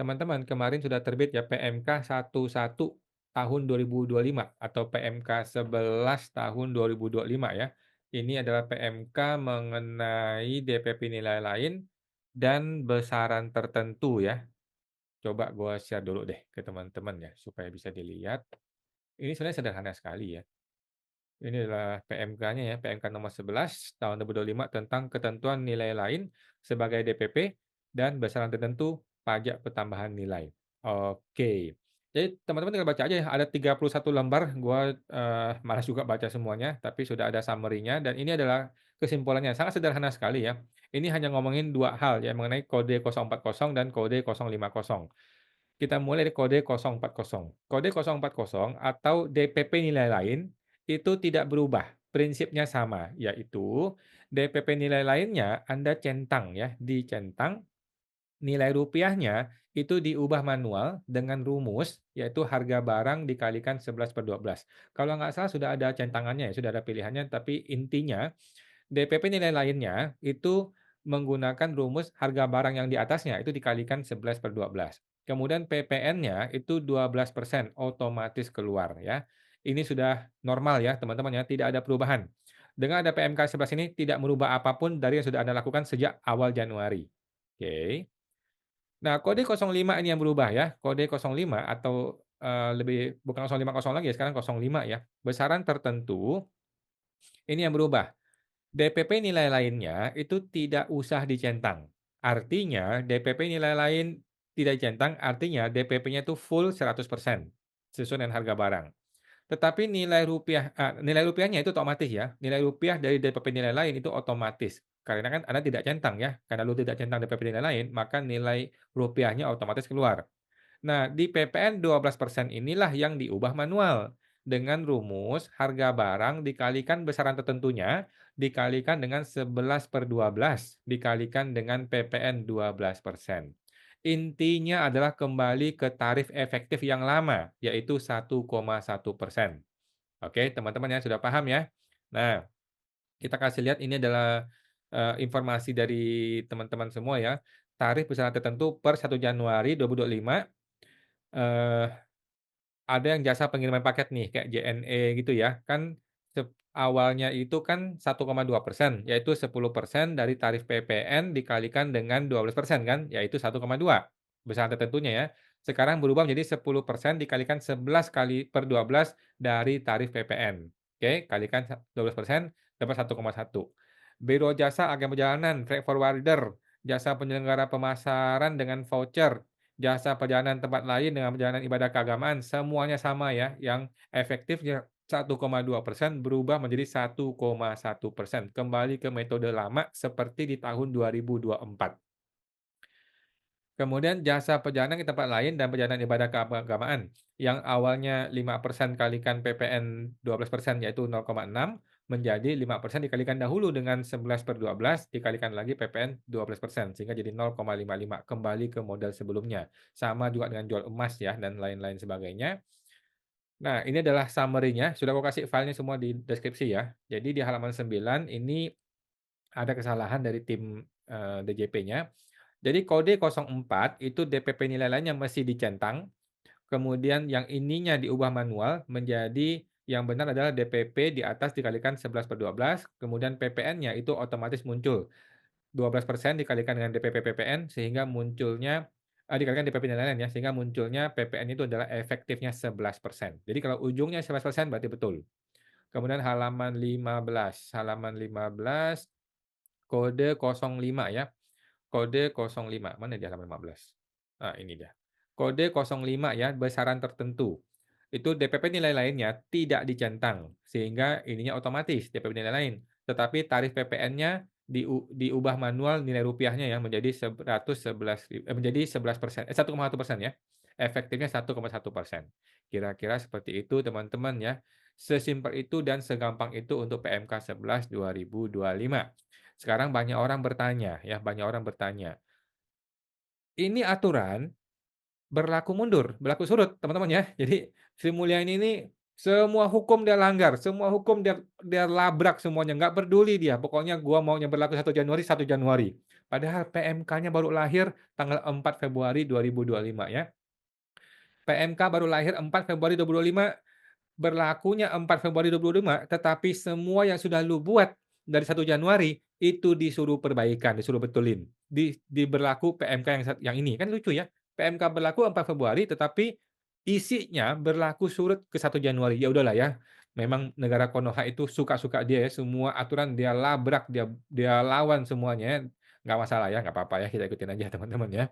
teman-teman, kemarin sudah terbit ya PMK 11 tahun 2025 atau PMK 11 tahun 2025 ya. Ini adalah PMK mengenai DPP nilai lain dan besaran tertentu ya. Coba gua share dulu deh ke teman-teman ya, supaya bisa dilihat. Ini sebenarnya sederhana sekali ya. Ini adalah PMK-nya ya, PMK nomor 11 tahun 2025 tentang ketentuan nilai lain sebagai DPP dan besaran tertentu pajak pertambahan nilai. Oke. Jadi teman-teman tinggal baca aja ya, ada 31 lembar, gua, malas juga baca semuanya, tapi sudah ada summary-nya dan ini adalah kesimpulannya, sangat sederhana sekali ya. Ini hanya ngomongin 2 hal ya, mengenai kode 040 dan kode 050. Kita mulai dari kode 040. Kode 040 atau DPP nilai lain itu tidak berubah, prinsipnya sama, yaitu DPP nilai lainnya Anda centang ya, dicentang, nilai rupiahnya itu diubah manual dengan rumus, yaitu harga barang dikalikan 11/12. Kalau nggak salah sudah ada centangannya ya, sudah ada pilihannya, tapi intinya DPP nilai lainnya itu menggunakan rumus harga barang yang di atasnya itu dikalikan 11/12. Kemudian PPN-nya itu 12% otomatis keluar ya. Ini sudah normal ya teman-teman ya, tidak ada perubahan. Dengan ada PMK 11 ini tidak merubah apapun dari yang sudah Anda lakukan sejak awal Januari. Oke. Nah, kode 05 ini yang berubah ya. Kode 05 atau, lebih bukan 050 lagi ya, sekarang 05 ya. Besaran tertentu ini yang berubah. DPP nilai lainnya itu tidak usah dicentang. Artinya DPP nilai lain tidak dicentang, artinya DPP-nya itu full 100% sesuai dengan harga barang. Tetapi nilai rupiahnya itu otomatis ya, nilai rupiah dari DPP nilai lain itu otomatis. Karena kan Anda tidak centang ya, karena lu tidak centang DPP nilai lain, maka nilai rupiahnya otomatis keluar. Nah, di PPN 12% inilah yang diubah manual dengan rumus harga barang dikalikan besaran tertentunya, dikalikan dengan 11/12, dikalikan dengan PPN 12%. Intinya adalah kembali ke tarif efektif yang lama, yaitu 1,1%. Oke, teman-teman ya, sudah paham ya? Nah, kita kasih lihat ini adalah, informasi dari teman-teman semua ya. Tarif besaran tertentu per 1 Januari 2025. Eee, ada yang jasa pengiriman paket nih, kayak JNE gitu ya, kan awalnya itu kan 1,2%, yaitu 10% dari tarif PPN dikalikan dengan 12% kan, yaitu 1,2 besaran tertentunya ya. Sekarang berubah menjadi 10% dikalikan 11 kali per 12 dari tarif PPN. Oke, kalikan 12% dapat 1,1. Biro jasa agen perjalanan, freight forwarder, jasa penyelenggara pemasaran dengan voucher, jasa perjalanan tempat lain dengan perjalanan ibadah keagamaan, semuanya sama ya, yang efektifnya 1,2% berubah menjadi 1,1%, kembali ke metode lama seperti di tahun 2024. Kemudian jasa perjalanan ke tempat lain dan perjalanan ibadah keagamaan, yang awalnya 5% kalikan PPN 12% yaitu 0,6, menjadi 5% dikalikan dahulu dengan 11/12 dikalikan lagi PPN 12%, sehingga jadi 0,55, kembali ke model sebelumnya. Sama juga dengan jual emas ya, dan lain-lain sebagainya. Nah, ini adalah summary-nya, sudah aku kasih filenya semua di deskripsi ya. Jadi di halaman 9 ini ada kesalahan dari tim, DJP-nya. Jadi kode 04 itu DPP nilai lain yang mesti dicentang, kemudian yang ininya diubah manual menjadi yang benar adalah DPP di atas dikalikan 11/12, kemudian PPN-nya itu otomatis muncul. 12% dikalikan dengan DPP PPN sehingga munculnya dikalikan DPP nilai lain ya, sehingga munculnya PPN itu adalah efektifnya 11%. Jadi kalau ujungnya 11% berarti betul. Kemudian halaman 15 kode 05 ya. Kode 05, mana di halaman 15? Ah, ini dia. Kode 05 ya, besaran tertentu. Itu DPP nilai lainnya tidak dicentang, sehingga ininya otomatis DPP nilai lain. Tetapi tarif PPN-nya diubah manual nilai rupiahnya ya menjadi 1,1% ya. Efektifnya 1,1%. Kira-kira seperti itu teman-teman ya. Sesimpel itu dan segampang itu untuk PMK 11 2025. Sekarang banyak orang bertanya ya, banyak orang bertanya, ini aturan berlaku mundur, berlaku surut teman-teman ya. Jadi Sri Mulyani ini Semua hukum dia langgar, semua hukum dia dia labrak semuanya, nggak peduli dia, pokoknya gua maunya berlaku 1 Januari. Padahal PMK-nya baru lahir tanggal 4 Februari 2025 ya. PMK baru lahir 4 Februari 2025, berlakunya 4 Februari 2025, tetapi semua yang sudah lu buat dari 1 Januari, itu disuruh perbaikan, disuruh betulin. Berlaku PMK yang ini, kan lucu ya. PMK berlaku 4 Februari, tetapi isinya berlaku surut ke 1 Januari. Ya udahlah ya, memang negara Konoha itu suka-suka dia ya, semua aturan dia labrak, dia dia lawan semuanya ya. Nggak masalah ya, nggak apa-apa ya, kita ikutin aja teman-teman ya.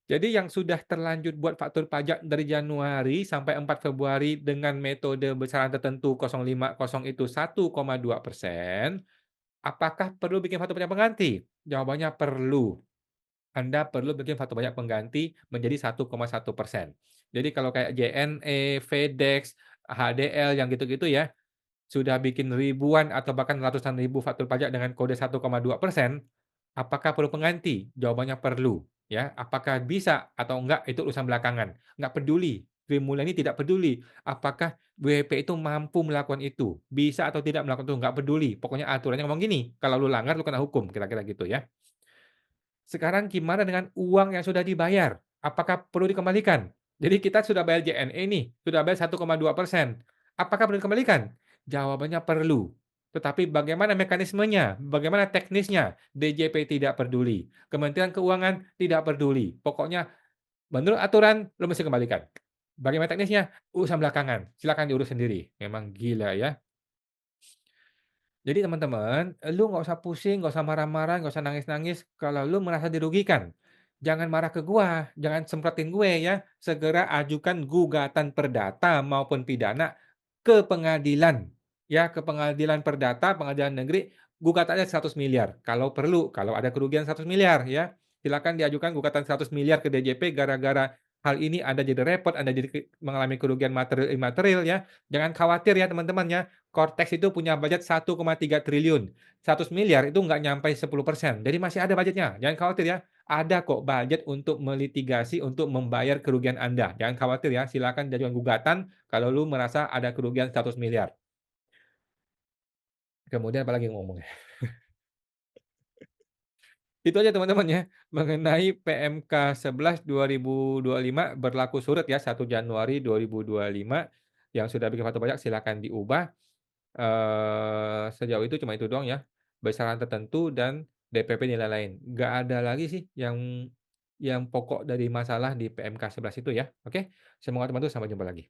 Jadi yang sudah terlanjur buat faktur pajak dari Januari sampai 4 Februari dengan metode besaran tertentu 050 itu 1,2%, apakah perlu bikin faktur pajak pengganti? Jawabannya perlu. Anda perlu bikin faktur pajak pengganti menjadi 1,1%. Jadi kalau kayak JNE, FedEx, HDL yang gitu-gitu ya, sudah bikin ribuan atau bahkan ratusan ribu faktur pajak dengan kode 1,2%, apakah perlu pengganti? Jawabannya perlu, ya. Apakah bisa atau enggak itu urusan belakangan, nggak peduli. Sri Mulyani tidak peduli apakah BWP itu mampu melakukan itu, bisa atau tidak melakukan itu, nggak peduli. Pokoknya aturannya ngomong gini, kalau lu langgar lu kena hukum, kira-kira gitu ya. Sekarang gimana dengan uang yang sudah dibayar? Apakah perlu dikembalikan? Jadi kita sudah bayar JNE nih, sudah bayar 1,2%. Apakah perlu dikembalikan? Jawabannya perlu. Tetapi bagaimana mekanismenya? Bagaimana teknisnya? DJP tidak peduli. Kementerian Keuangan tidak peduli. Pokoknya menurut aturan, lu mesti kembalikan. Bagaimana teknisnya? Urusan belakangan. Silakan diurus sendiri. Memang gila ya. Jadi teman-teman, lu nggak usah pusing, nggak usah marah-marah, nggak usah nangis-nangis kalau lu merasa dirugikan. Jangan marah ke gua, jangan semprotin gue ya. Segera ajukan gugatan perdata maupun pidana ke pengadilan. Ya, ke pengadilan perdata, pengadilan negeri, gugatannya 100 miliar. Kalau perlu, kalau ada kerugian 100 miliar ya. Silakan diajukan gugatan 100 miliar ke DJP gara-gara hal ini Anda jadi repot, Anda jadi mengalami kerugian material imaterial ya. Jangan khawatir ya teman-teman ya. Cortex itu punya budget 1,3 triliun. 100 miliar itu nggak nyampe 10%. Jadi masih ada budgetnya. Jangan khawatir ya. Ada kok budget untuk melitigasi, untuk membayar kerugian Anda. Jangan khawatir ya. Silakan diajukan gugatan kalau lu merasa ada kerugian 100 miliar. Kemudian apalagi ngomongnya. Itu aja teman-teman ya, mengenai PMK 11 2025 berlaku surut ya 1 Januari 2025, yang sudah bikin faktur pajak silakan diubah. Sejauh itu cuma itu doang ya, besaran tertentu dan DPP nilai lain. Nggak ada lagi sih yang pokok dari masalah di PMK 11 itu ya, oke? Semoga teman-teman sampai jumpa lagi.